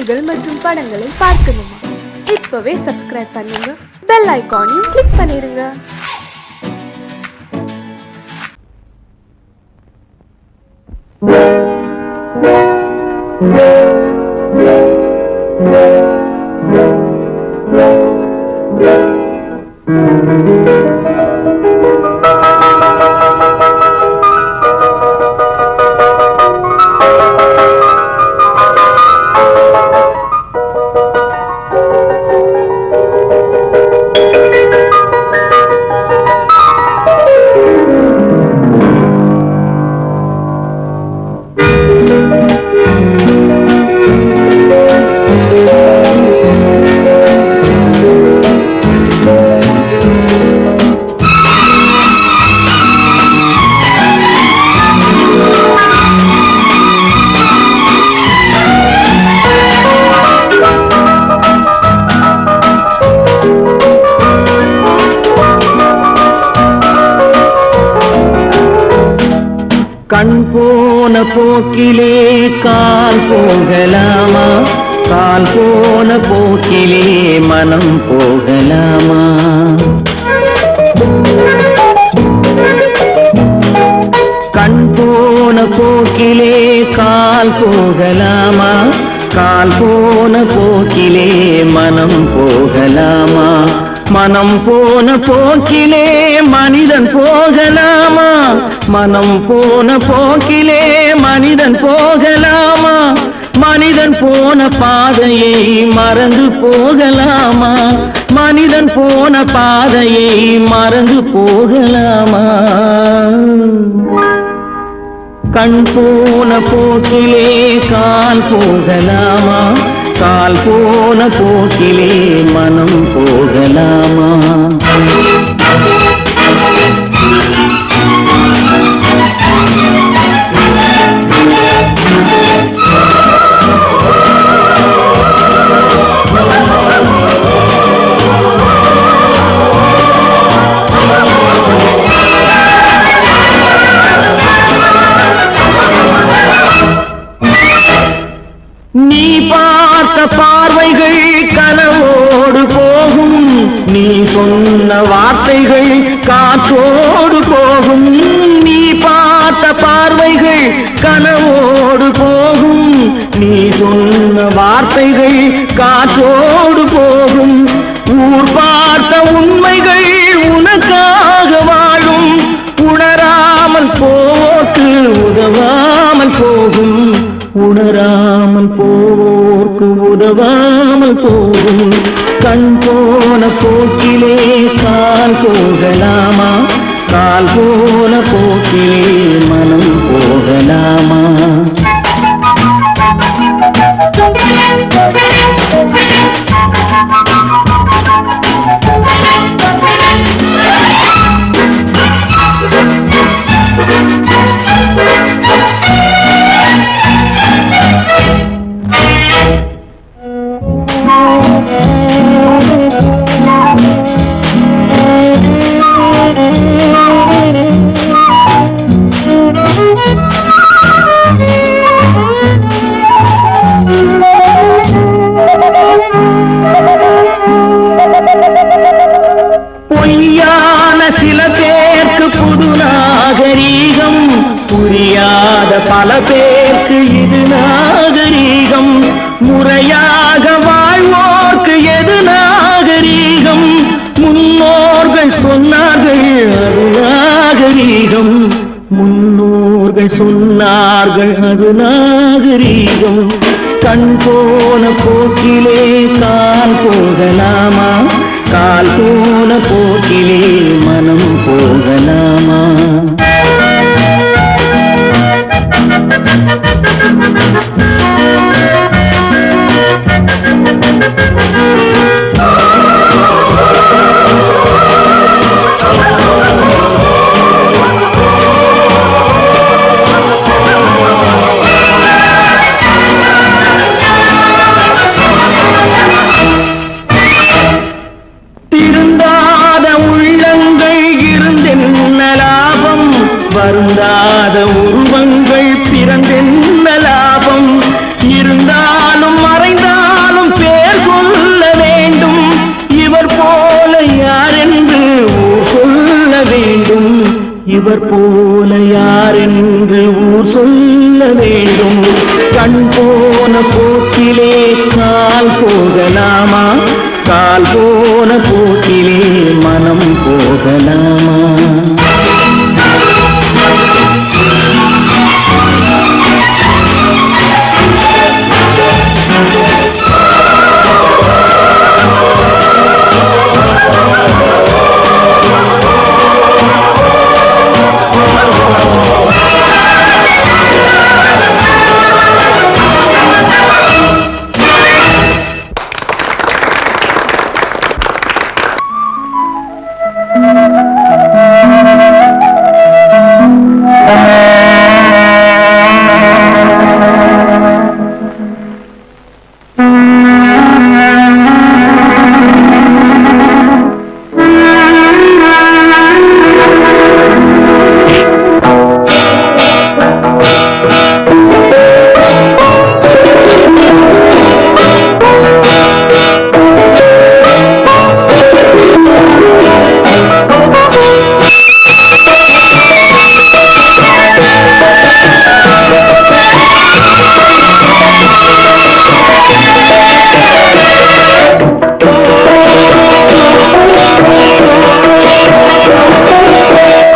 பாடல்கள் மற்றும் படங்களை பார்க்கணுமா? இப்பவே சப்ஸ்கிரைப் பண்ணுங்க, பெல் ஐகானையும் கிளிக் பண்ணிருங்க. கண் போன போக்கிலே கால் போகலாமா? கால் போன போக்கிலே மனம் போகலாமா? கண் போன போக்கிலே கால் போகலாமா? கால் போன போக்கிலே மனம் போகலாமா? மனம் போன போக்கிலே மனிதன் போகலாமா? மனம் போன போக்கிலே மனிதன் போகலாமா? மனிதன் போன பாதையை மறந்து போகலாமா? மனிதன் போன பாதையை மறந்து போகலாமா? கண் போன போக்கிலே கால் போகலாமா? கால் போன போக்கிலே மனம் போகலாமா? நீ பார்த்த பார்வைகள் கனவோடு போகும், நீ சொன்ன வார்த்தைகள் காற்றோடு போகும். நீ பார்த்த பார்வைகள் கனவோடு போகும், நீ சொன்ன வார்த்தைகள் காற்றோடு போகும். ஊர் பார்த்த உண்மைகள் உனக்காக வாழும், உணராமல் போக்கு உதவாமல் போகும். உணராமல் போர்க்கு உதவாமல் போகும். கண் போன போக்கிலே கால் போகலாமா? கால் போன போக்கிலே மனம் போகலாமா? பொய்யான சில பேருக்கு புது நாகரீகம், புரியாத பல பேருக்கு இது நாகரீகம். முறையாக வாழ்வோர்க்கு எது நாகரீகம்? முன்னோர்கள் சொன்னார்கள் அது நாகரீகம். முன்னோர்கள் சொன்னார்கள் அது நாகரீகம். கண் போன போக்கிலே கால் போகலாமா? கால் போன போக்கிலே மனம் போகலாமா? வருந்தாத உருவங்கள் பிறந்தென்ன லாபம்? வேண்டும். கண் போன போக்கிலே கால் போகலாமா? கால் போன போக்கிலே மனம் போகலாமா?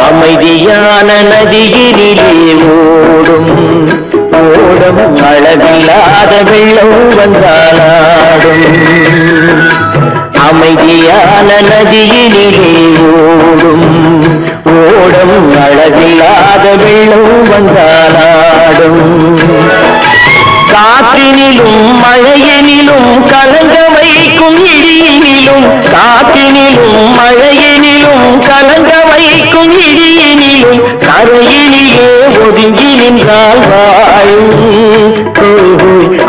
அமைதியான நதியினிலே ஓடும் ஓடும் அளவில்லாத வெள்ளம் வந்தாலாடும். அமைதியான நதியினிலே ஓடும் ஓடும் அளவில்லாத வெள்ளம் வந்தாலாடும். காற்றினிலும் மழையினிலும் கலங்க வைக்கும் இடியினிலும், காற்றினிலும் மழையினிலும் கலங்க வைக்கும் இடியினிலும், கரையினிலே ஒதுங்கி நின்றால் வாழும்.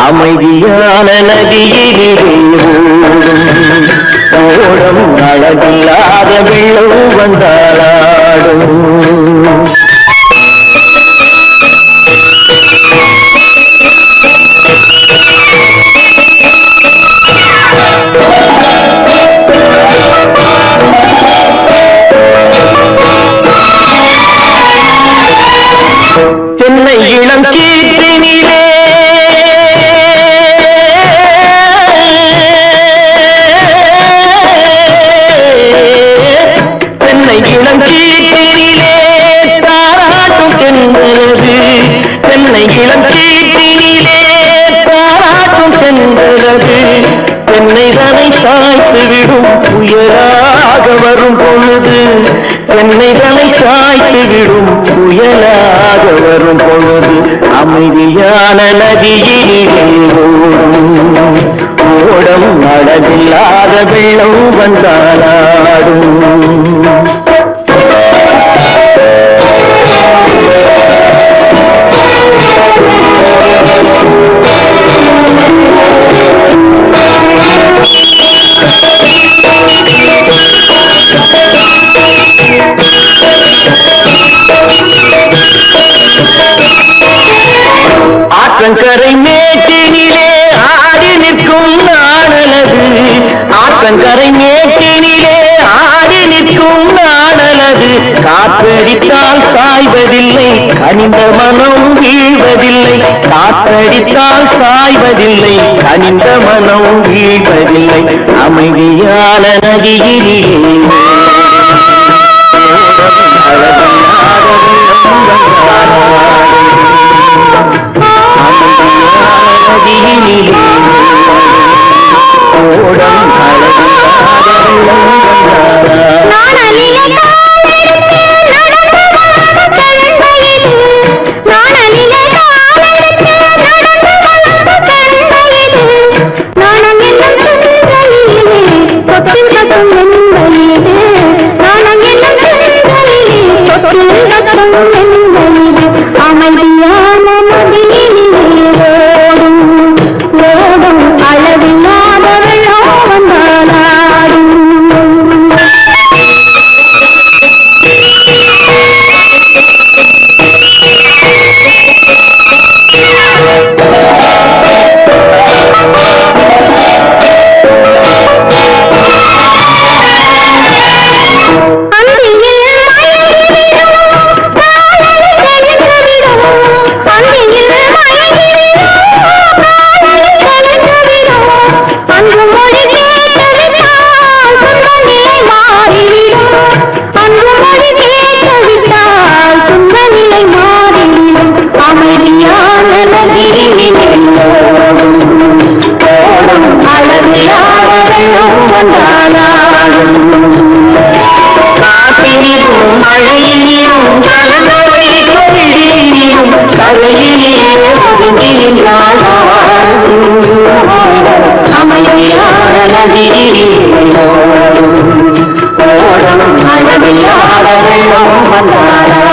அமைதியான நதியினிலே ஓடும் அளவில்லாத வெள்ளம் வந்தாலாடும். தென்னை இளம் கீற்றினிலே தென்னை இளம் கீற்றினிலே தாராட்டும் தென்றலது. தென்னை இளம் கீற்றினிலே தாராட்டும் தென்றலது. தென்னைதனை சாய்த்து விடும் புயலாக வரும் பொழுது, தென்னைதனை சாய்த்து விடும் புயலாக வரும் பொழுது, அமைதியான நதியிலே ஓடும் ஓடும் அளவில்லாத வெள்ளம் வந்தாலாடும். ஆற்றங்கரை மேட்டினிலே ஆடி நிற்கும் நாணலது. ஆற்றங்கரை மேட்டினிலே ஆடி நிற்கும் நாணலது. காற்றடித்தால் சாய்வதில்லை, கனிந்த மனம் வீழ்வதில்லை. காற்றடித்தால் சாய்வதில்லை, கனிந்த மனம் வீழ்வதில்லை. அமைதியான நதியிலே அளவில்லாத வந்தாலும் காற்றிலும் மழையிலும் கலந்தோடி கொள்ளியும் கரையிலே ஒதுங்கினாலும் அமைதியான நதியிலும் ஓடும் அளவில்லாத வெள்ளம் வந்தாலும்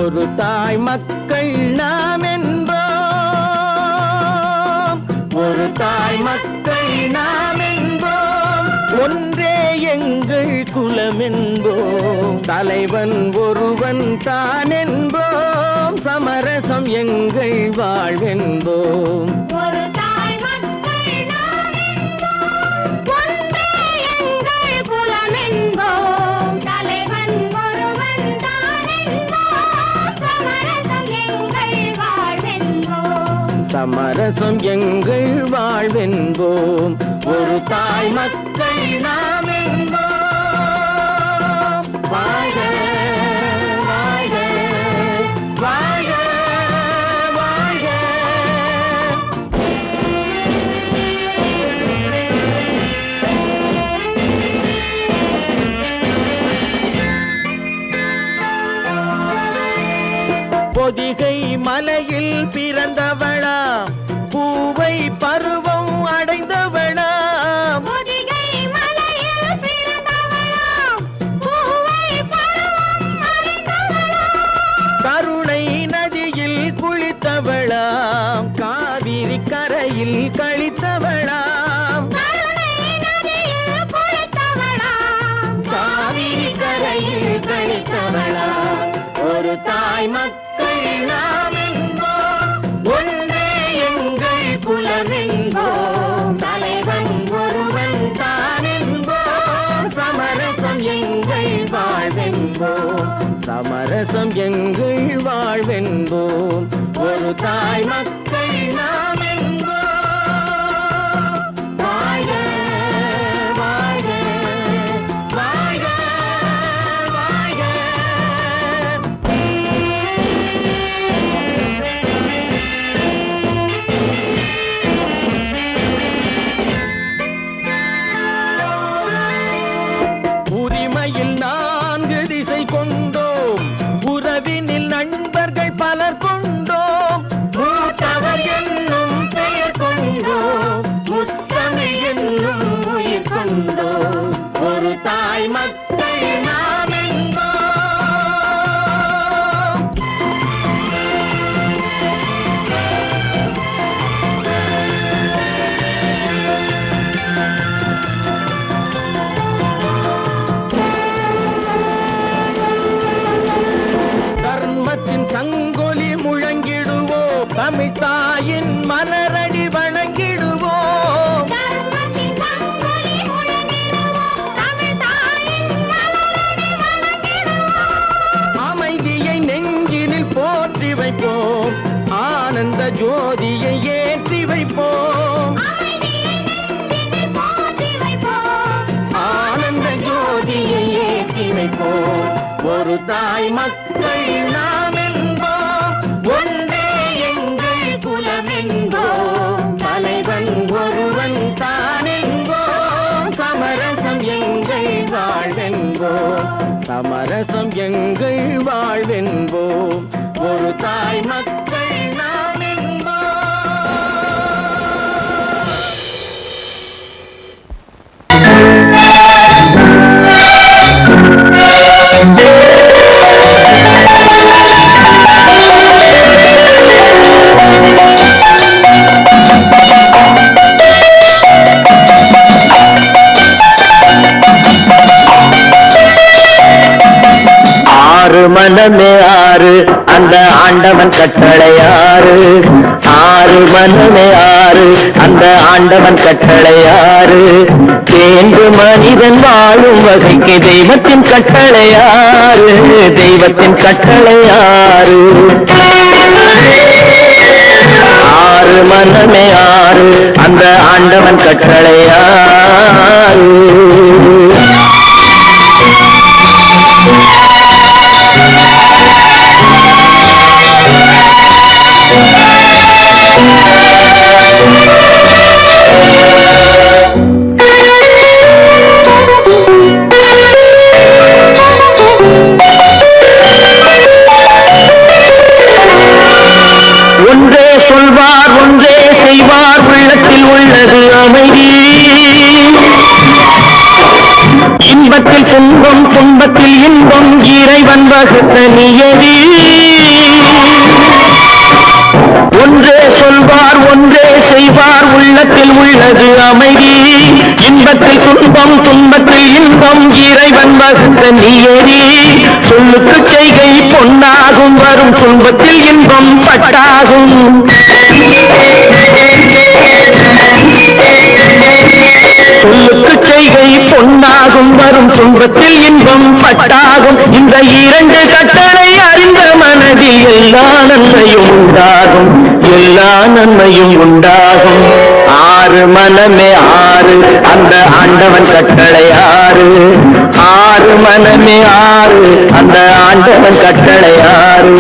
ஒரு தாய் மக்கள் நாம் என்போம் ஒரு தாய் மக்கள் நாம் என்போம் ஒன்றே எங்கள் குலம் என்போம் தலைவன் ஒருவன் தான் என்போம் சமரசம் எங்கள் வாழ்வென்போம் சமரசம் எங்கள் வாழ்வென்போம் ஒரு தாய் மக்கள் நாம் என்போம் வாழ்க வாழ்க வாழ்க வாழ்க பொதிகை மலையில் பிறந்தவளா பூவை பருவம் அடைந்தவளா பொதிகை மலையில் பிறந்தவளா பூவை பருவம் அடைந்தவளா கருணை நதியில் குளித்தவளா காவிரி கரையில் கழித்தவளா கருணை நதியில் குளித்தவளா காவிரி கரையில் கழித்தவளா ஒரு தாய் மக்கள் நாம் என்போம் ஒன்றே எங்கள் குலம் என்போம் தலைவன் ஒருவன் தான் என்போம் சமரசம் எங்கள் வாழ்வென்போம் சமரசம் எங்கள் வாழ்வென்போம் ஒரு தாய் மக்கள் நாம் என்போம் வாழ்க வாழ்க வாழ்க வாழ்க உரிமையில் 4 திசை கொண்டோம் உறவினில் நண்பர்கள் பலர் கொண்டோம் மூத்தவர் என்னும் பெயர் கொண்டோம் முத்தமிழ் என்னும் உயிர் கொண்டோம் ஒரு தாய் மக்கள் நாம் என்போம் தர்மத்தின் சங்கொலி முழங்கிடுவோம் தமிழ் தாயின் மலரடி வணங்கிடுவோம் அமைதியை நெஞ்சினில் போற்றி வைப்போம் ஆனந்த ஜோதியை ஏற்றி வைப்போம் ஆனந்த ஜோதியை ஏற்றி வைப்போம் ஒரு தாய் மக்கள் நாம் என்போம் ஒன்றே எங்கள் குலம் என்போம் தலைவன் ஒருவன் தான் என்போம் சமரசம் எங்கள் வாழ்வென்போம் சமரசம் எங்கள் வாழ்வென்போம் ஒரு தாய் மக்கள் நாம் என்போம் மனமே ஆறு அந்த ஆண்டவன் கட்டளையாறு ஆறு மனமே ஆறு அந்த ஆண்டவன் கட்டளை ஆறு தேர்ந்து மனிதன் வாழும் வகைக்கு தெய்வத்தின் கட்டளை ஆறு தெய்வத்தின் கட்டளை ஆறு ஆறு மனமே ஆறு அந்த ஆண்டவன் கட்டளை ஆறு ஒன்றே சொல்வார் ஒன்றே செய்வார் உள்ளத்தில் உள்ளது அமைதி இன்பத்தில் துன்பம் துன்பத்தில் இன்பம் இறைவன் வகுத்த நியதி ஒன்றே சொல்வார் ஒன்றே செய்வார் உள்ளத்தில் உள்ளது அமைதி இன்பத்தில் துன்பம் துன்பத்தில் இன்பம் இறைவன் வகுத்த நியதி சொல்லுக்கு செய்கை பொன்னாகும் வரும் துன்பத்தில் இன்பம் பட்டாகும் சொல்லுக்கு செய்கை பொன்னாகும் வரும் துன்பத்தில் இன்பம் பட்டாகும் இந்த இரண்டு கட்டளை அறிந்த மனதில் எல்லா நன்மையும் உண்டாகும் எல்லா நன்மையும் உண்டாகும் ஆறு மனமே ஆறு அந்த ஆண்டவன் கட்டளை ஆறு ஆறு மனமே ஆறு அந்த ஆண்டவன் கட்டளை ஆறு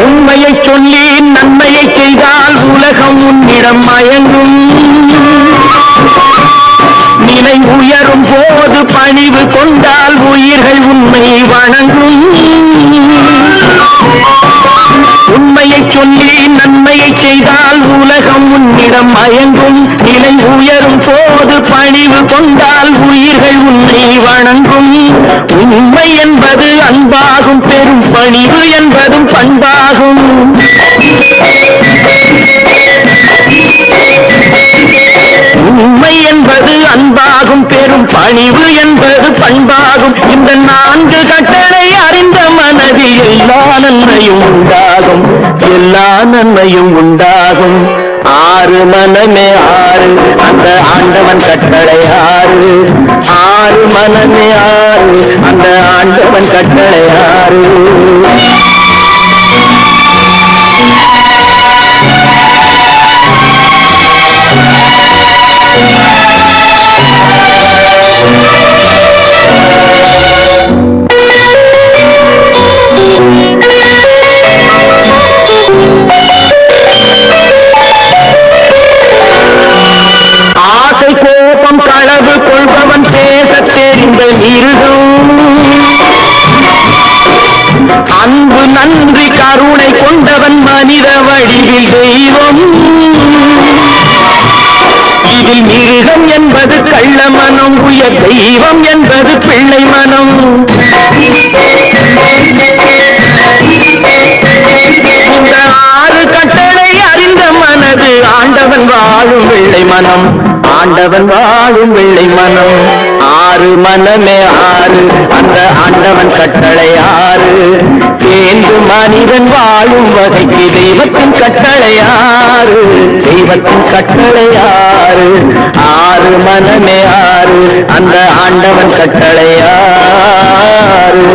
உண்மையை சொல்லி நன்மையை செய்தால் உலகம் உன்னிடம் மயங்கும் நிலை உயரும் போது பணிவு கொண்டால் உயிர்கள் உண்மை வணங்கும் உண்மையை சொல்லி நன்மையை செய்தால் உலகம் உன்னிடம் மயங்கும் நிலை உயரும் போது பணிவு கொண்டால் உயிர்கள் உன்னை வணங்கும் உண்மை என்பது அன்பாகும் பெரும் பணிவு என்பதும் பண்பாகும் உண்மை என்பது அன்பாகும் பெரும் பணிவு என்பது பண்பாகும் இந்த நான்கு கட்டளை அறிந்த மனதில் எல்லா நன்மையும் உண்டாகும் எல்லா நன்மையும் உண்டாகும் ஆறு மனமே ஆறு அந்த ஆண்டவன் கட்டளை ஆறு ஆறு மனமே ஆறு அந்த ஆண்டவன் கட்டளை ஆறு ஆசை கோபம் களவு கொள்பவன் பேச தெரிந்த மிருகம் அன்பு நன்றி கருணை கொண்டவன் மனித வடிவில் தெய்வம் இதில் மிருகம் என்பது கள்ள மனம் உயர் தெய்வம் என்பது பிள்ளை மனம் இந்த ஆறு கட்டளை அறிந்த மனது ஆண்டவன் வாழும் வெள்ளை மனம் ஆண்டவன் வாழும் வெள்ளை மனம் ஆறு மனமே ஆறு அந்த ஆண்டவன் கட்டளை ஆறு தேர்ந்து மனிதன் வாழும் வகைக்கு தெய்வத்தின் கட்டளை ஆறு தெய்வத்தின் கட்டளை ஆறு ஆறு மனமே ஆறு அந்த ஆண்டவன் கட்டளை ஆறு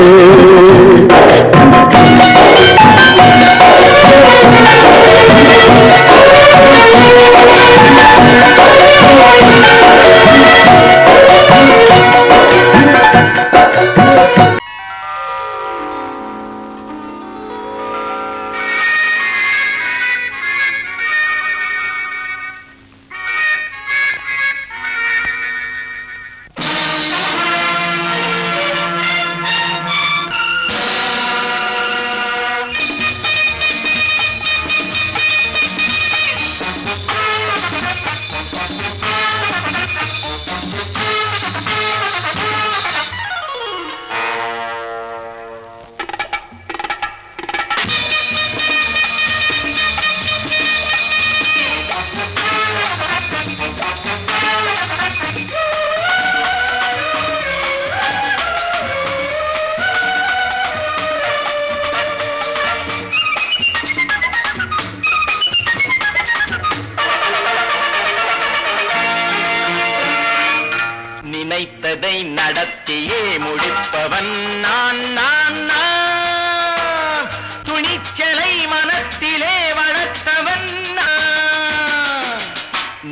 நினைத்ததை நடத்தியே முடிப்பவன் நான் நான் நான் துணிச்சலை மனத்திலே வளர்த்தவன் நான்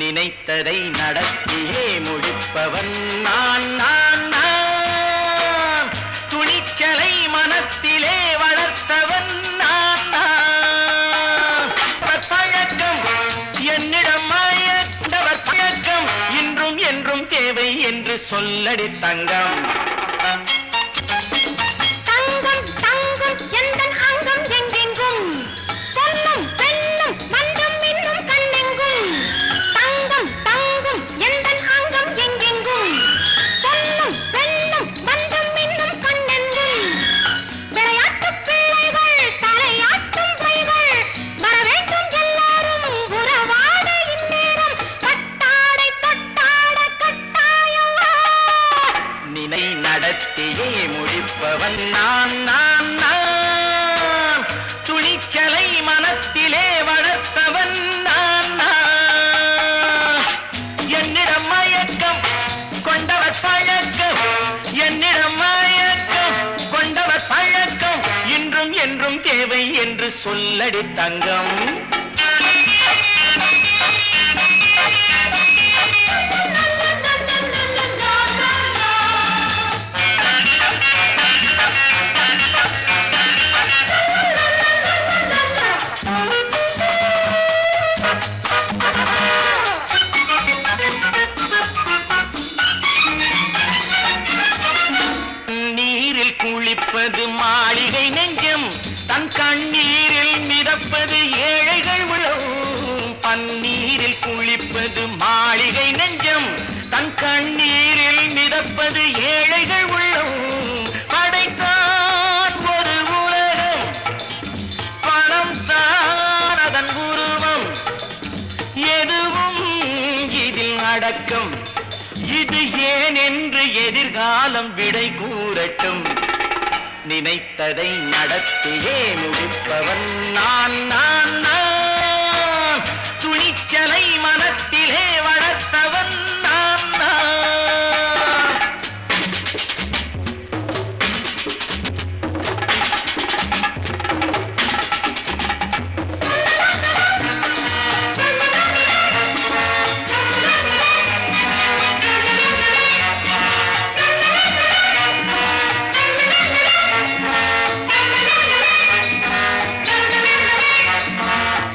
நினைத்ததை நடத்தியே முடிப்பவன் நான் நான் நான் துணிச்சலை மனத்திலே வளர்த்தவன் நான் நான் பழக்கம் என்னிடம் மாயவர் பழக்கம் இன்றும் என்றும் தேவை என்று சொல்லடி தங்கம் தங்கம் தங்கம் எந்தன் அங்கம் எங்கெங்கும் பொன்னும் பெண்ணும் மண்ணும் இன்னும் கண்ணெங்கும் தங்கம் தங்கம் எந்தன் அங்கம் எங்கெங்கும் பொன்னும் பெண்ணும் மண்ணும் இன்னும் கண்ணெங்கும் விளையாட்டு பிள்ளைகள் தலையாட்டும் பைகள் வர வேண்டும் எல்லாரும் உறவாட இந்நேரம் கட்டாடை தொட்டாட கட்டாயவா நினை நடத்தியே முடிப்பவன் நான் நான் நான் துணிச்சலை மனத்திலே வளர்த்தவன் நான் நான் என்னிடம் மயக்கம் கொண்டவர் பழக்கம் என்னிடம் மயக்கம் கொண்டவர் பழக்கம் இன்றும் என்றும் தேவை என்று சொல்லடி தங்கம் நீரில் குளிப்பது மாளிகை நெஞ்சம் தன் கண்ணீரில் மிதப்பது ஏழைகள் உழவும் பன்னீரில் குளிப்பது மாளிகை நெஞ்சம் தன் கண்ணீரில் மிதப்பது ஏழைகள் உள்ளவும் படைத்தான் ஒரு உலகம் பணம் தான் அதன் உருவம் எதுவும் இதில் அடக்கம் இது ஏன் என்று எதிர்காலம் விடை கூறட்டும் நினைத்ததை நடத்தியே முடிப்பவன் நான் நான் நான் துணிச்சலை மனத்திலே வளர்த்தவன் நான் நான்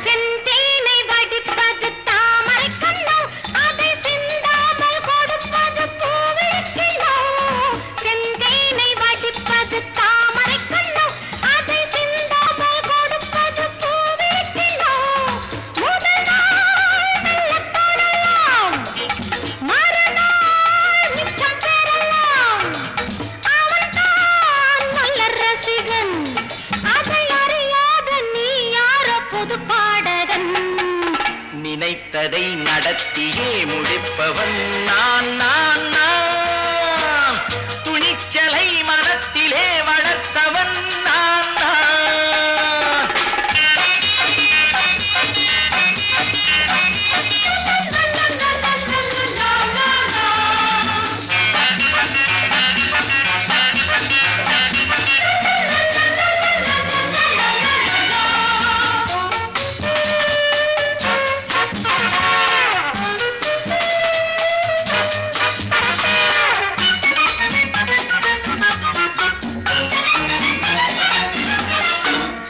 செந்தேனை வடிப்பது தாமரை கண்ணோ அதை சிந்தாமல் கொடுப்பது பூவிழிக்கிழோ செந்தேனை வடிப்பது தாமரை கண்ணோ அதை சிந்தாமல் கொடுப்பது பூவிழிக்கிழோ முதல் நாள் மெல்ல தொடலாம் மறுநாள் மிச்சம் பெறலாம் அவன்தான் நல்ல ரசிகன் அதை அறியாத நீ யாரோ புது பாடகன் நினைத்ததை நடத்தியே முடிப்பவன் நான் நான் நான் துணிச்சலை மனத்திலே வளர்த்தவன் நான் நான்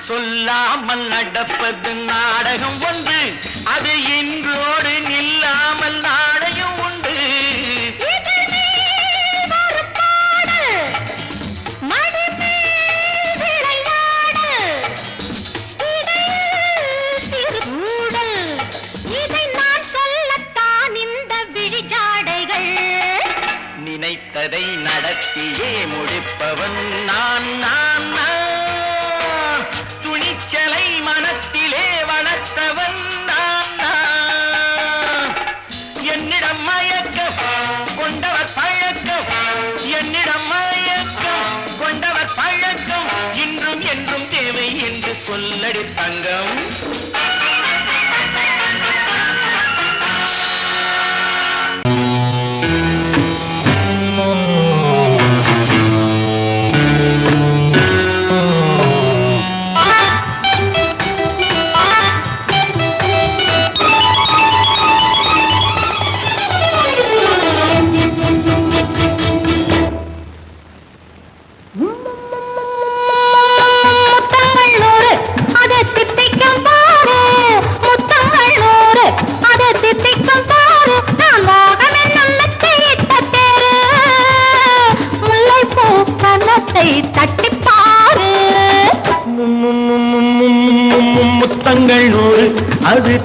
சொல்லாமல் நடப்பது நாடகம் ஒன்று அது இன்றோடு நில்லாமல் நாடகம் உண்டு இதழ் மேல் ஒரு பாடு, மடி மேல் விளையாடு, இடையில் சிறு ஊடல், இதை நான் சொல்லத்தான் இந்த விழிஜாடைகள் நினைத்ததை நடத்தியே முடிப்பவன் நான் நான் நான் துணிச்சலை மனத்திலே வளர்த்தவன் நான் நான் என்னிடம் மயக்கம் கொண்டவர் பழக்கம் என்னிடம் மயக்கம் கொண்டவர் பழக்கம் இன்றும் என்றும் தேவை என்று சொல்லடி தங்கம்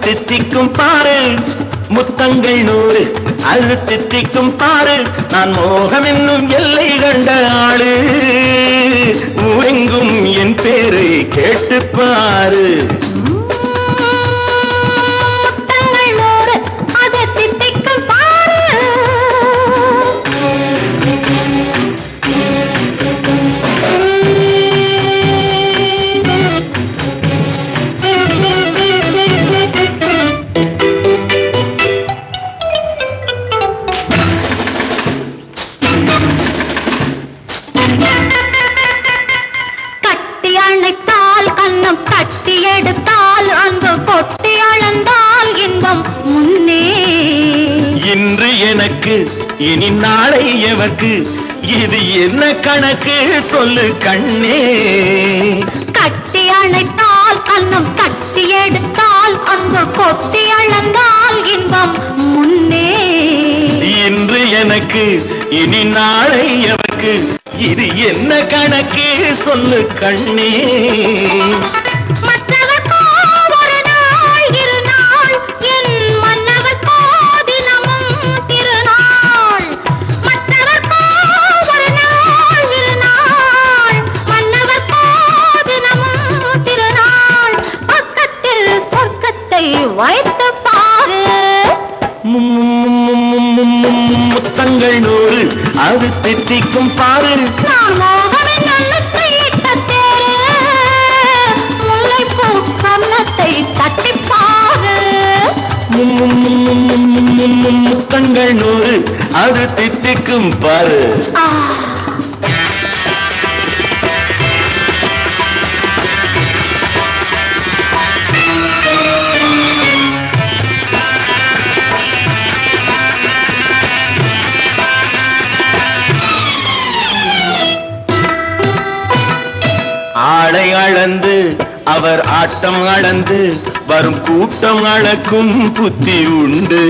தித்திக்கும் பாரு முத்தங்கள் 100 அது தித்திக்கும் பாரு நான் மோகம் என்னும் எல்லை கண்ட ஆளு ஊரெங்கும் என் பேரை கேட்டு பாரு கட்டி எடுத்தால் அங்கு கொட்டி அளந்தால் இன்பம் முன்னே இன்று எனக்கு இனி நாளை எவர்க்கு இது என்ன கணக்கு சொல்லு கண்ணே கட்டி அணைத்தால் கண்ணம் கட்டி எடுத்தால் அங்கு கொட்டி அளந்தால் இன்பம் முன்னே இன்று எனக்கு இனி நாளை எவர்க்கு இது என்ன கணக்கு சொல்லு கண்ணே வைத்து பாரு முத்தங்கள் 100 அது தித்திக்கும் பாரு நான் மோகனின் நல்லத்தை இட்ட தேரு முல்லைப்பூ கன்னத்தை தட்டி பாரு முத்தங்கள் 100 அது தித்திக்கும் பாரு ஆளை அளந்து அவர் ஆட்டம் அளந்து வரும் கூட்டம் அளக்கும் புத்தி உண்டு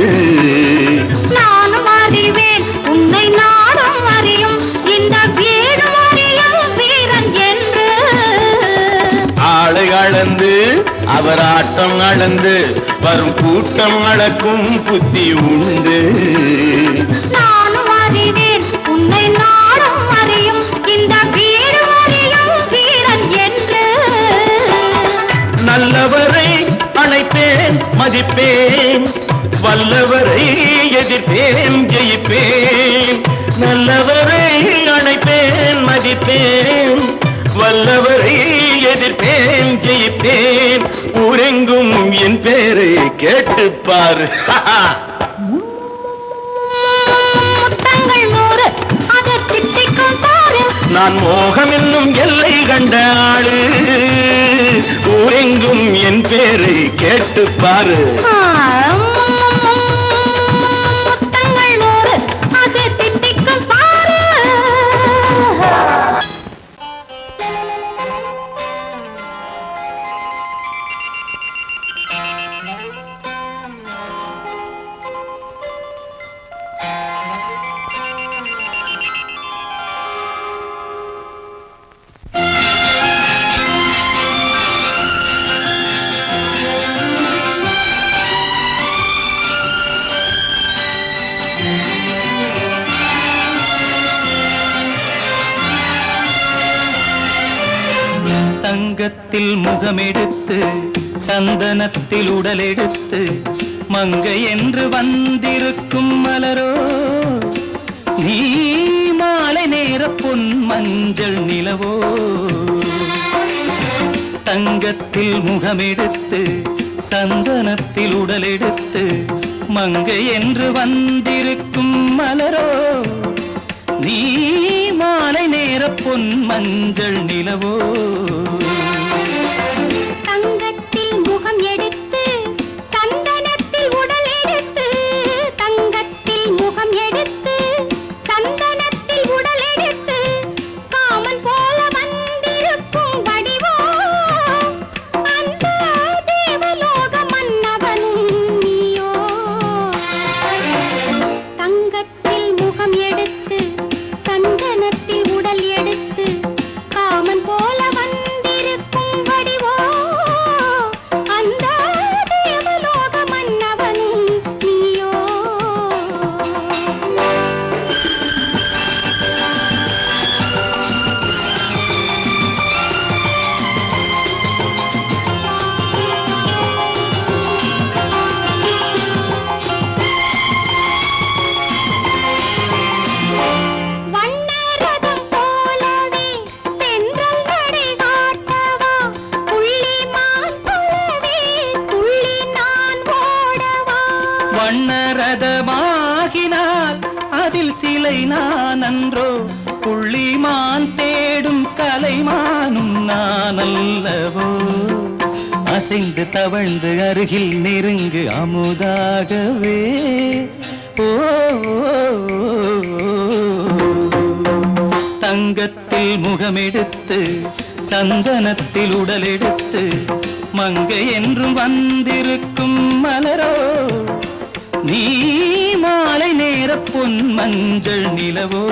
நானும் அறிவேன் உன்னை நானும் அறியும் இந்த வீடு அறியும் வீரன் என்று ஆளை அளந்து அவர் ஆட்டம் அளந்து வரும் கூட்டம் அளக்கும் புத்தி உண்டு நானும் அறிவேன் உன்னை நானும் அறியும் இந்த வீடு நல்லவரை அழைப்பேன் மதிப்பேன் வல்லவரை எதிர்ப்பேன் ஜெயிப்பேன் நல்லவரை அழைப்பேன் மதிப்பேன் வல்லவரை எதிர்ப்பேன் ஜெயிப்பேன் ஊரெங்கும் என் பேரை கேட்டுப்பார் நான் மோகம் என்னும் எல்லை கண்ட ஆளு ஊரெங்கும் என் பேரை கேட்டு பாரு தங்கத்தில் முகமெடுத்து சந்தனத்தில் உடலெடுத்து மங்கை என்று வந்திருக்கும் மலரோ நீ மாலை நேர பொன் மஞ்சள் நிலவோ தங்கத்தில் முகமெடுத்து சந்தனத்தில் உடலெடுத்து மங்கை என்று வந்திருக்கும் மலரோ நீ மாலை நேர பொன் மஞ்சள் நிலவோ தங்கத்தில் முகம் எடுத்து சந்தனத்தில் உடல் எடுத்து தங்கத்தில் முகம் எடுத்து சந்தனத்தில் உடல் எடுத்து காமன் போல வந்திருக்கும் வடிவோ அந்த தேவலோக மன்னவனும் நீயோ தங்கத்தில் முகம் எடுத்து சந்தனத்தில் உடல் எடுத்து காமன் போல வந்து ரதமாகினால் அதில் சிலை நான் அன்றோ, புள்ளிமான் தேடும் கலைமானும் நான் அல்லவோ. அசைந்து தவழ்ந்து அருகில் நெருங்கு அமுதாகவே. ஓ தங்கத்தில் முகமெடுத்து சந்தனத்தில் உடலெடுத்து மங்கை என்றும் வந்திருக்கும் மலரோ, நீ மாலை நேர பொன் மஞ்சள் நிலவோ.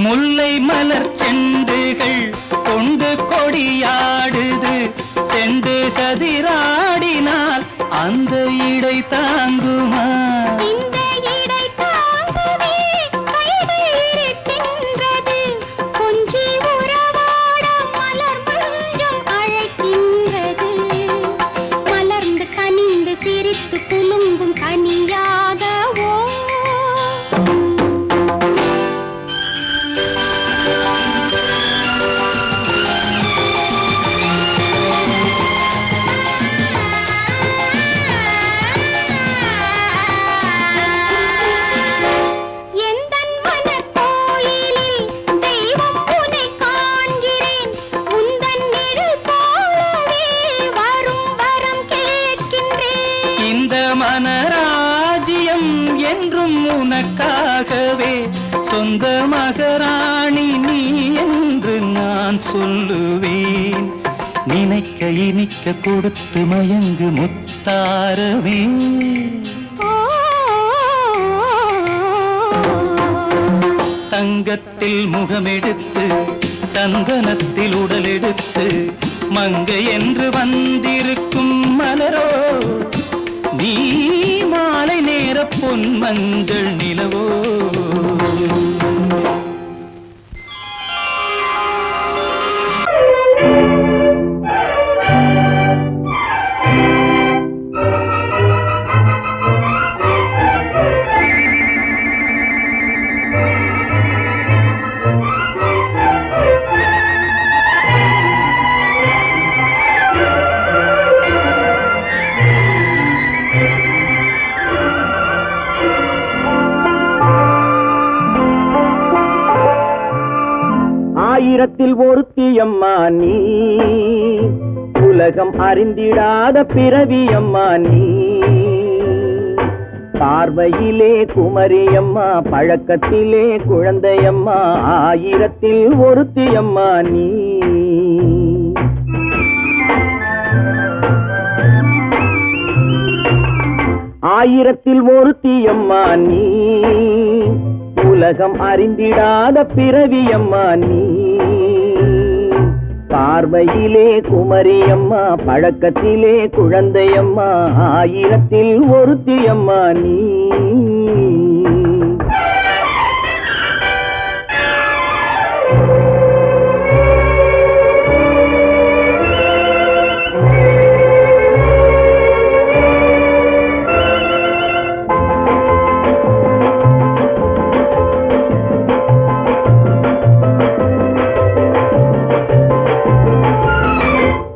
முல்லை மலர் செண்டுகள் கொண்டு கொடியாடுது, செண்டு சதிராடினால் அந்த இடை தாங்குமா? இந்த இடை தாங்குவே கைது இருக்கின்றது, கொஞ்சி உறவாட மலர் மஞ்சம் அழைக்கின்றது. மலர்ந்து கனிந்து சிரித்து குலுங்கும் கனியாகவோ. மனராஜ்யம் என்றும் உனக்காகவே, சொந்த மகராணி நீ என்று நான் சொல்லுவேன். நினைக்க இனிக்க கொடுத்து மயங்கு முத்தாரவே. தங்கத்தில் முகமெடுத்து சந்தனத்தில் உடலெடுத்து மங்கை என்று வந்திருக்கும் மலரோ, நீ மாலை நேர பொன் மஞ்சள் நிலவோ. ஆயிரத்தில் ஒருத்தியம்மா நீ, உலகம் அறிந்திடாத பிறவியம்மா நீ. பார்வையிலே குமரியம்மா, பழக்கத்திலே குழந்தையம்மா, ஆயிரத்தில் ஒருத்தியம்மா நீ. ஆயிரத்தில் ஒருத்தியம்மா நீ, உலகம் அறிந்திடாத பிறவியம்மா நீ. பார்வையிலே குமரியம்மா, பழக்கத்திலே குழந்தையம்மா, ஆயிரத்தில் ஒருத்தியம்மா நீ.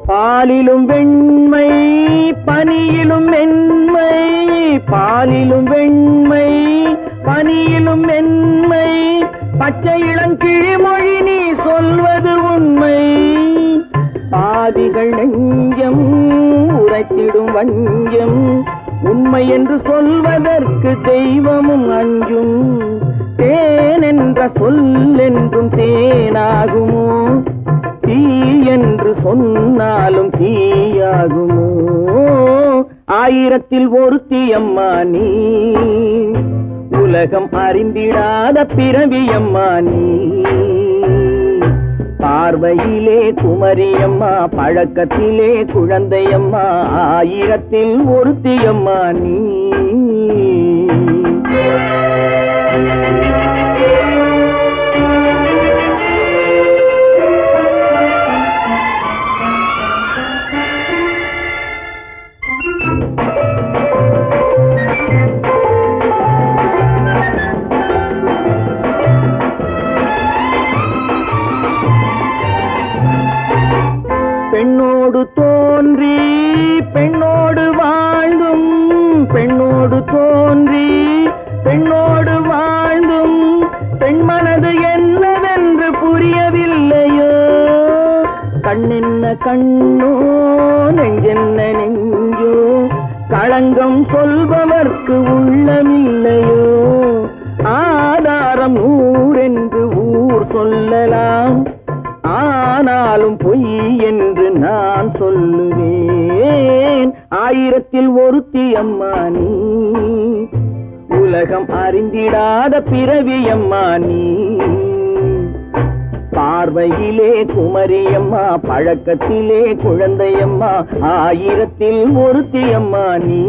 பாலிலும் வெண்மை பனியிலும் மென்மை, பாலிலும் வெண்மை பனியிலும் மென்மை, பச்சை இளங்கிழிமொழி நீ சொல்வது உண்மை. பாதிகள் நெஞ்சம் உரைத்திடும் வஞ்சம், உண்மை என்று சொல்வதற்கு தெய்வமும் அஞ்சும். தேன் என்ற சொல் என்றும் தேனாகுமோ, தீ என்று சொன்னாலும் தீயாகுமோ. ஆயிரத்தில் ஒருத்தியம்மா நீ, உலகம் அறிந்திடாத பிறவியம்மா நீ. பார்வையிலே குமரியம்மா, பழக்கத்திலே குழந்தையம்மா, ஆயிரத்தில் ஒருத்தியம்மா நீ. பெண்ணோடு தோன்றி பெண்ணோடு வாழ்ந்தும், பெண்ணோடு தோன்றி பெண்ணோடு வாழ்ந்தும், பெண் மனது என்னவென்று புரியவில்லையோ. கண்ணென்ன கண்ணோ, நெஞ்சென்ன நெஞ்சோ, களங்கம் சொல்பவர்க்கு உள்ளமில்லையோ. ஆதாரம் ஊரென்று ஊர் சொல்லலாம், ஆனாலும் பொய் என்று நான் சொல்லுவேன். ஆயிரத்தில் ஒருத்தி அம்மா நீ, உலகம் அறிந்திடாத பிறவி அம்மா நீ. பார்வையிலே குமரியம்மா, பழக்கத்திலே குழந்தையம்மா, ஆயிரத்தில் ஒருத்தி அம்மா நீ.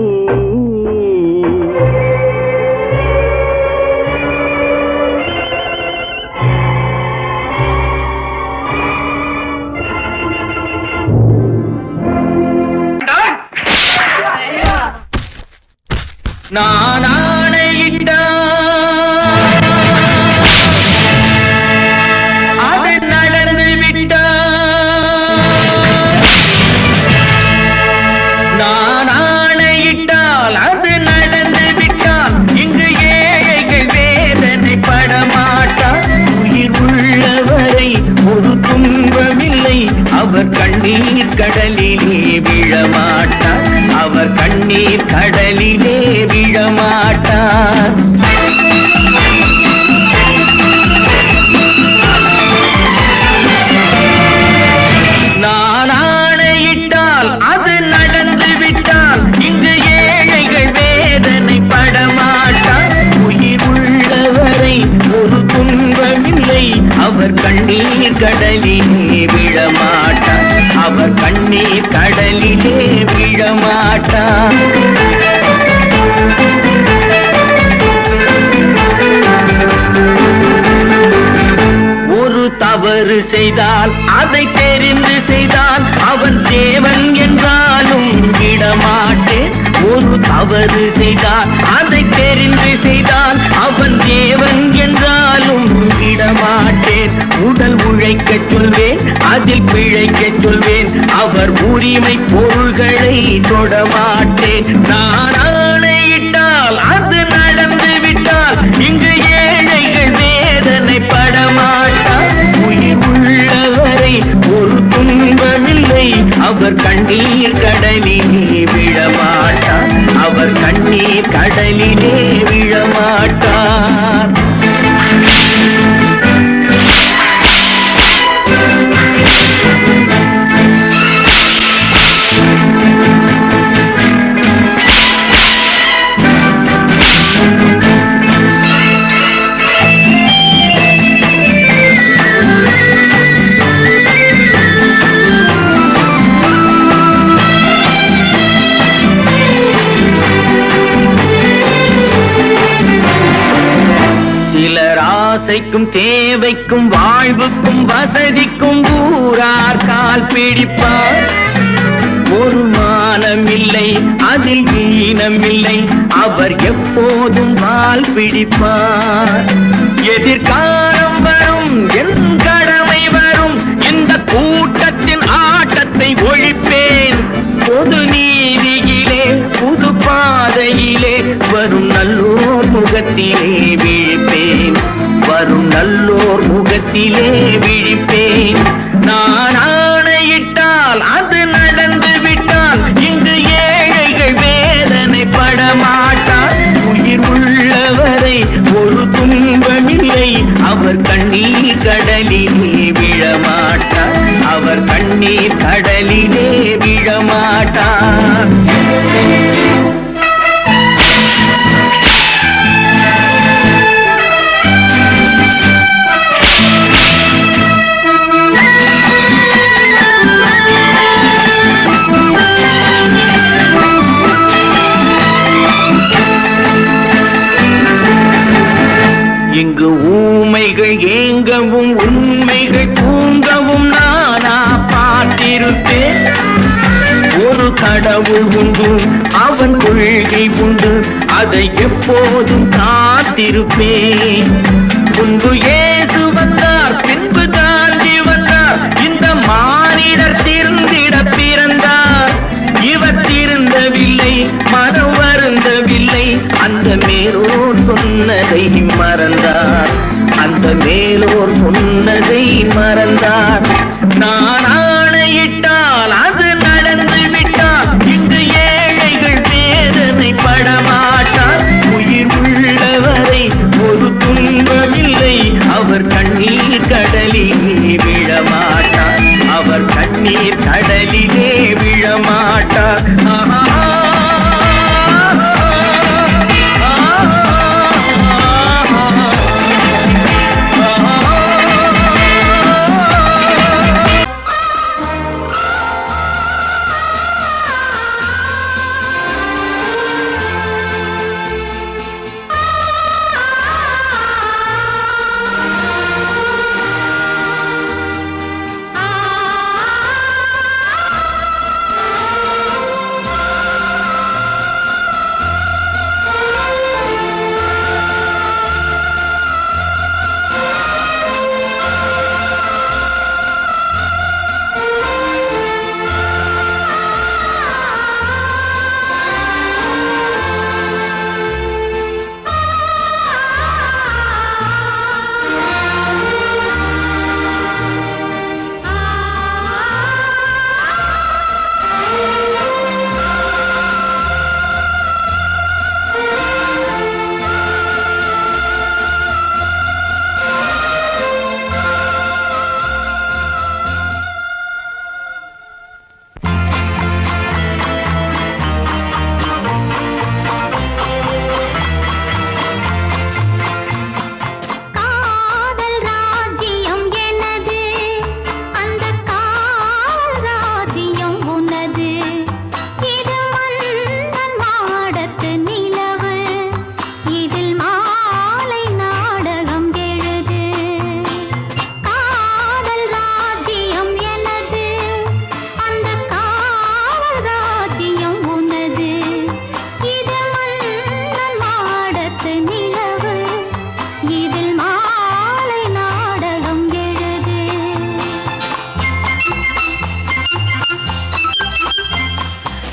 நான் ஆணையிட்டால் அது நடந்து விட்டால், நான் ஆணையிட்டால் அது நடந்து விட்டால், இங்கு ஏழைகள் வேதனை படமாட்டார். உயிர் உள்ளவரை ஒரு துன்பமில்லை, அவர் கண்ணீர் கடலிலே விழமாட்டார், அவர் கண்ணீர் கடலிலே விழமாட்டார். நான் ஆணையிட்டால் அது நடந்து விட்டால், இங்கு ஏழைகள் வேதனை படமாட்டார். உயிர் உள்ளவரை ஒரு துன்பமில்லை, அவர் கண்ணீர் கடலிலே விழமாட்டார், அவர் கண்ணீர் கடலிலே விழமாட்டார். ஒரு தவறு செய்தால் அதை தெரிந்து செய்தால் அவன் தேவன் என்றாலும் விடமாட்டேன். ஒரு தவறு செய்தால் அதை தெரிந்து செய்தால் அவன் தேவன் என்றாலும் விடமாட்டேன். உடல் உழைக்கச் சொல்வேன், அதில் பிழைக்கச் சொல்வேன், அவர் உரிமை பொருள்களை தொடமாட்டேன். நான் ஆணையிட்டால் அது நடந்து விட்டால், இங்கு ஏழைகள் வேதனை படமாட்டார். உயிர் உள்ளவரை ஒரு துன்பமில்லை, அவர் கண்ணீர் கடலிலே விழமாட்டார், அவர் கண்ணீர் கடலிலே விழமாட்டார். சிலர் ஆசைக்கும் தேவைக்கும் வாழ்வுக்கும் வசதிக்கும் ஊரார் கால் பிடிப்பார். ஒரு மானமில்லை, அதில் ஈனமில்லை, அவர் எப்போதும் வால் பிடிப்பார். எதிர்காலம் வரும், என் கடமை வரும், இந்த கூட்டத்தின் ஆட்டத்தை ஒழிப்பேன். பொது நீதியிலே புது பாதையிலே வரும் நல்லோர் முகத்திலே விழிப்பேன், வரும் நல்லோர் முகத்திலே விழிப்பேன். நான் ஆணையிட்டால் அது நடந்து விட்டால், இங்கு ஏழைகள் வேதனை படமாட்டார். உயிர் உள்ளவரை ஒரு துன்பமில்லை, அவர் கண்ணீர் கடலிலே தூங்கவும் உண்மைகள் தூங்கவும் நானா பார்த்திருப்பேன். ஒரு கடவுள் உண்டு, அவன் கொள்கை உண்டு, அதை எப்போதும் காத்திருப்பேன். முன்பு ஏது வந்தார், பின்பு காந்தி வந்தார், இந்த மானிடர் திருந்திட பிறந்தார். இவர் திருந்தவில்லை, மனம் வருந்தவில்லை, அந்த மேலோர் சொன்னதை மறந்தார், அந்த மேலோர் சொன்னதை மறந்தார். நான் ஆணையிட்டால் அது நடந்து விட்டால் இங்கு ஏழைகள் வேதனை படமாட்டார். உயிர் உள்ளவரை ஒரு துன்பமில்லை, அவர் கண்ணீர் கடலிலே விழமாட்டார், அவர் கண்ணீர் கடலிலே விழமாட்டார்.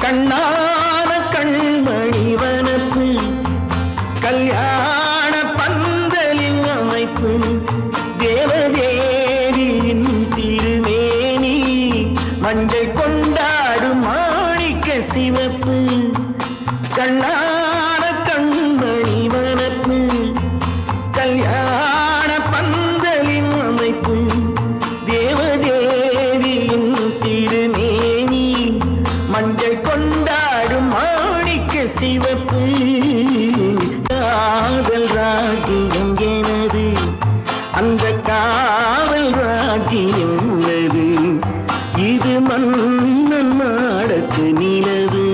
கண்ணான கண்மணி வனப்பு, கல்யாண பந்தலின் அமைப்பு, தேவதேவியின் திருமேனி, மஞ்சள் கொண்டாடும் மாணிக்க சிவப்பு. கண்ணான கண்மணி வனப்பு, கல்யாண பந்தலின் அமைப்பு, தேவதேவியின் திருமேனி, மஞ்சள் கொண்டாடும் மாணிக்க சிவப்பு. காதல் ராஜ்யம் எனது, அந்த காவல் ராஜ்யம் உள்ளது, இது மன்னன் மாடத்து நிலவு,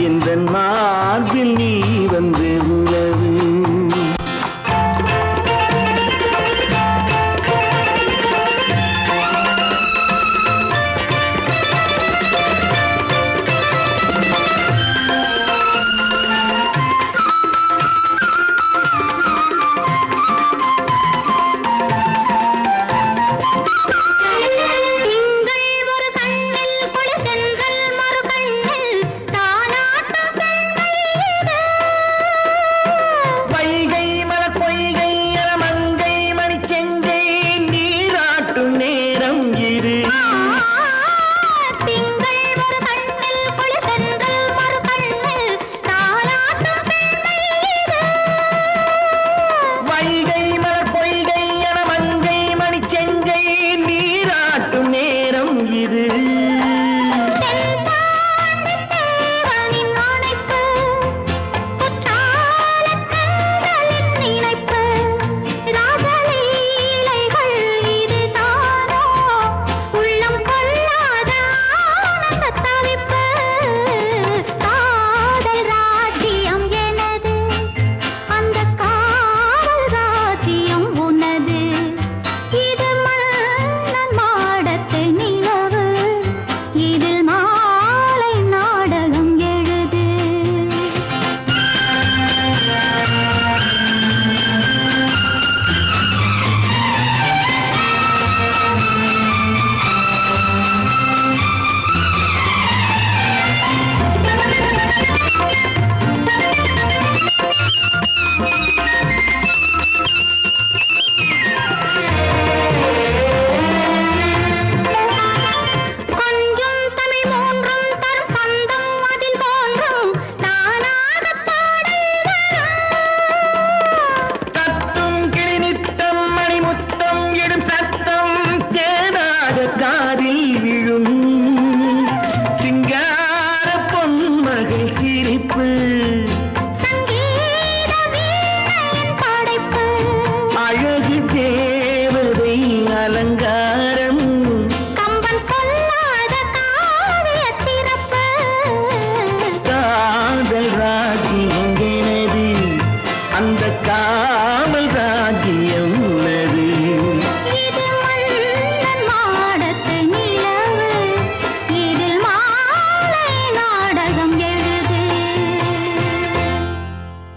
எந்த மார்பில் நீ வந்து உலவு. திங்கள் ஒரு கண்ணில் மறு கண்ணில் தானாட்டம் பெண்கள் இது. சிரிப்பு சங்கீத வீணையின் படைப்பு அழகு தேவதை அலங்காரம் கம்பன் சொல்லாத காவிய சிறப்பு காதல் ராஜ்யம் எனது அந்த காவல் ராஜ்யம் உள்ளது இது மன்னன் மாடத்து நிலவு இதில் மாலை நாடகம் எழுது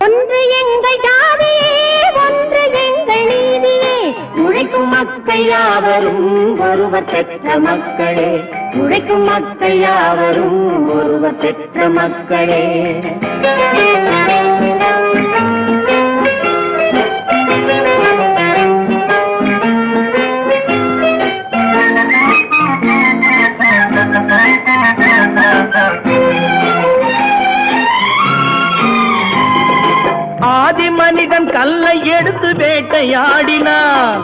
ஒன்று எங்கள் ஜாதியே ஒன்று எங்கள் நீதியே உழைக்கும் மக்கள் யாவரும் ஒருவர் பெற்ற மக்களே உழைக்கும் மக்கள் யாவரும் ஒருவர் பெற்ற மக்களே ஆதி மனிதன் கல்லை எடுத்து வேட்டையாடினான்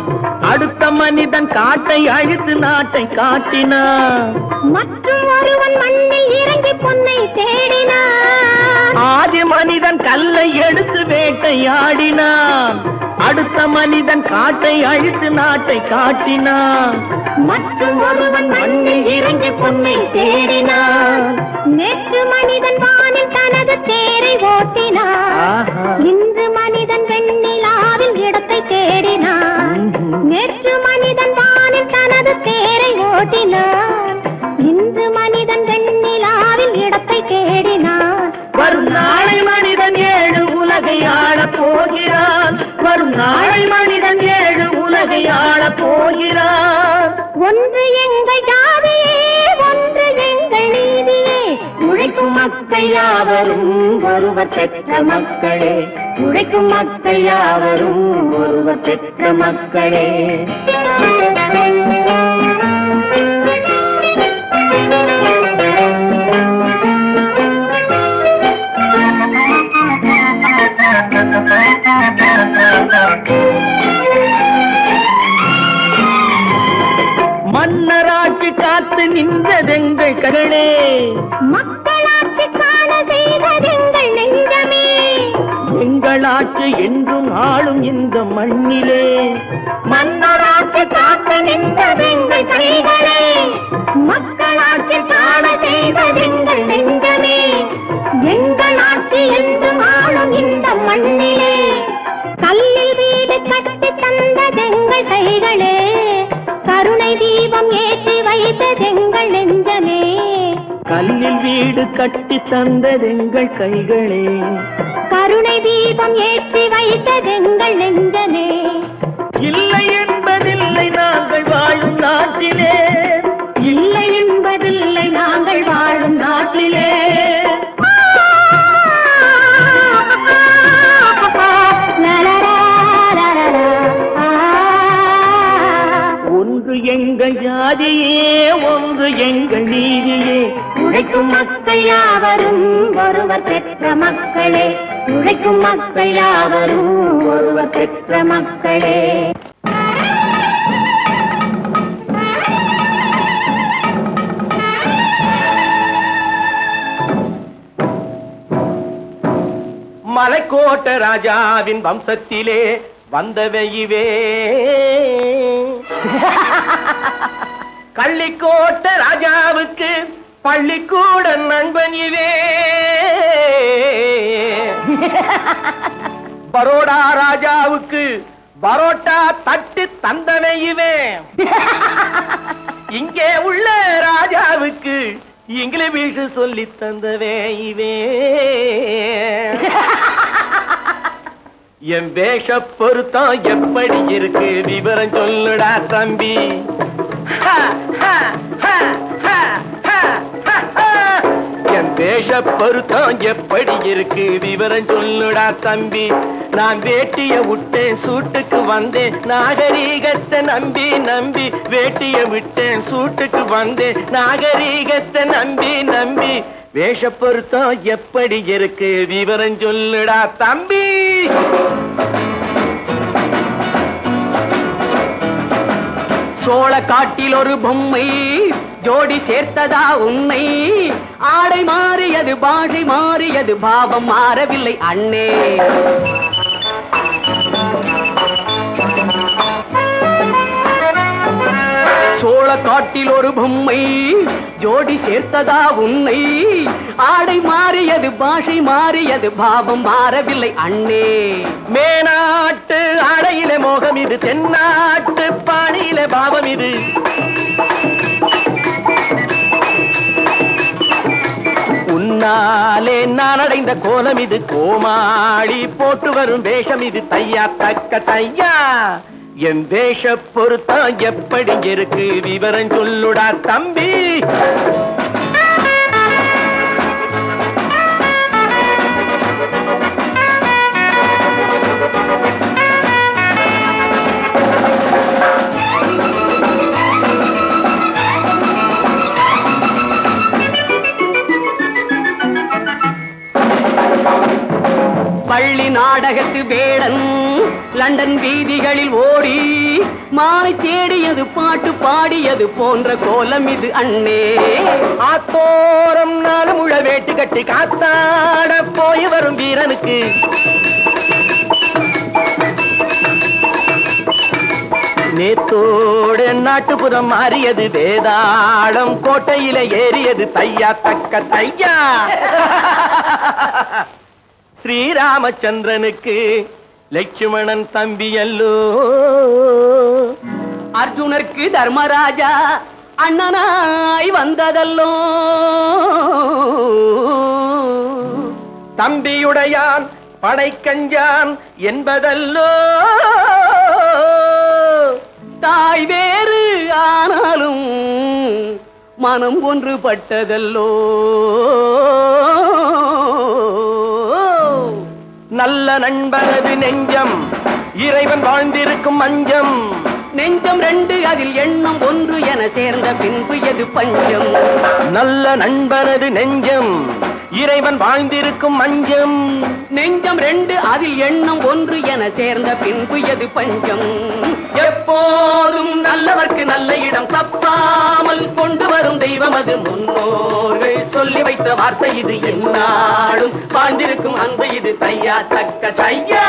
அடுத்த மனிதன் காட்டை அழித்து நாட்டை காட்டினான் மற்றும் ஒருவன் மண்ணில் இறங்கி பொன்னை தேடினான் ஆதி மனிதன் கல்லை எடுத்து வேட்டையாடினான் அடுத்த மனிதன் காட்டை அழித்து நாட்டை காட்டினான் மற்றும் ஒருவன் மண்ணில் இறங்கி பொன்னை தேடினான் நேற்று மனிதன் வானில் தனது தேரை ஓட்டினான் இன்று மனிதன் வெண்ணிலாவில் இடத்தை தேடினான் நேற்று மனிதன் வானில் தனது தேரை ஓட்டினான் இன்று மனிதன் வெண்ணிலாவில் இடத்தை தேடினான் வரும் நாளை மனிதன் 7 உலகை ஆளப் போகிறான் வரும் நாளை மனிதன் 7 உலகை ஆளப் போகிறான் ஒன்று எங்கள் ஜாதியே ஒன்று எங்கள் நீதியே உழைக்கும் மக்கள் யாவரும் ஒருவர் பெற்ற மக்களே உழைக்கும் மக்கள் யாவரும் ஒருவர் பெற்ற மக்களே மன்னராட்சி காத்து நின்றதெங்கள் கருணே மக்களாட்சி காண செய்வதெங்கள் நெஞ்சமே எங்களாட்சி என்றும் ஆளும் இந்த மண்ணிலே மன்னராட்சி காத்து நின்றதெங்கள் கைகளே மக்களாட்சி காண செய்வதெங்கள் நெஞ்சமே எங்கள் ஆட்சி என்றும் ஆளும் இந்த மண்ணிலே கல்லில் வீடு கட்டி தந்ததெங்கள் கைகளே கருணை தீபம் ஏற்றி வைத்ததெங்கள் நெஞ்சமே கல்லில் வீடு கட்டி தந்ததெங்கள் கைகளே கருணை தீபம் ஏற்றி வைத்ததெங்கள் நெஞ்சமே இல்லை என்பதில்லை நாங்கள் வாழும் நாட்டிலே இல்லை என்பதில்லை நாங்கள் வாழும் நாட்டிலே ஒன்று எங்கள் ஜாதியே ஒன்று எங்கள் நீதியே உழைக்கும் மக்கள் யாவரும் ஒருவர் பெற்ற மக்களே உழைக்கும் மக்கள் யாவரும் ஒருவர் பெற்ற மக்களே மலைக்கோட்ட ராஜாவின் வம்சத்திலே வந்தவையுவே கள்ளிக்கோட்ட ராஜாவுக்கு பள்ளிக்கூட நண்பன் இவே பரோடா ராஜாவுக்கு பரோட்டா தட்டு தந்தனையுவே இங்கே உள்ள ராஜாவுக்கு இங்கிலீஷ் சொல்லி தந்தவே இவே என் வேஷ பொருத்தம் எப்படி இருக்கு விவரம் சொல்லுடா தம்பி என் வேஷ பொருத்தம் எப்படி இருக்கு விவரம் சொல்லுடா தம்பி நான் வேட்டிய விட்டேன் சூட்டுக்கு வந்தேன் நாகரீகத்தை நம்பி நம்பி வேட்டிய விட்டேன் சூட்டுக்கு வந்தேன் நாகரீகத்தை நம்பி நம்பி வேஷ பொருத்தம் எப்படி இருக்கு விவரம் சொல்லுடா தம்பி சோழ காட்டில் ஒரு பொம்மை ஜோடி சேர்த்ததா உன்னை ஆடை மாறியது பாஷை மாறியது பாவம் மாறவில்லை அண்ணே சோழ காட்டில் ஒரு பொம்மை ஜோடி சேர்த்ததா உன்னை ஆடை மாறியது பாஷை மாறியது பாவம் மாறவில்லை அண்ணே மேனாட்டு ஆடையிலே மோகம் இது தென்னாட்டு பாணியிலே பாவம் இது உன்னாலே நான் அடைந்த கோலம் இது கோமாளி போட்டு வரும் வேஷம் இது தையா தக்க தையா என் வேஷ பொருத்தம் எப்படி இருக்கு விவரம் சொல்லுடா தம்பி பள்ளி நாடகத்து வேடன் லண்டன் வீதிகளில் ஓடி மாலை தேடியது பாட்டு பாடியது போன்ற கோலம் இது அண்ணே ஆத்தோரம் நாலு முழ வேட்டு கட்டி காத்தாட போய் வரும் வீரனுக்கு நேத்தோடு நாட்டுப்புறம் மாறியது வேதாளம் கோட்டையில ஏறியது தையா தக்க தையா ஸ்ரீராமச்சந்திரனுக்கு லட்சுமணன் தம்பி அல்லோ அர்ஜுனருக்கு தர்மராஜா அண்ணனாய் வந்ததல்லோ தம்பியுடையான் படைக்கஞ்சான் என்பதல்லோ தாய் வேறு ஆனாலும் மனம் ஒன்றுபட்டதல்லோ நல்ல நண்பனது நெஞ்சம் இறைவன் வாழ்ந்திருக்கும் மஞ்சம் நெஞ்சம் ரெண்டு அதில் எண்ணம் ஒன்று என சேர்ந்த பின்பு எது பஞ்சம் நல்ல நண்பனது நெஞ்சம் இறைவன் வாழ்ந்திருக்கும் மஞ்சம் நெஞ்சம் ரெண்டு அதில் எண்ணம் ஒன்று என சேர்ந்த பின்பு எது பஞ்சம் எப்போதும் நல்லவர்க்கு நல்ல இடம் தப்பாமல் கொண்டு வரும் தெய்வம் அது முன்னோர்கள் சொல்லி வைத்த வார்த்தை இது எந்நாளும் வாழ்ந்திருக்கும் அந்த இது தையா தக்க தையா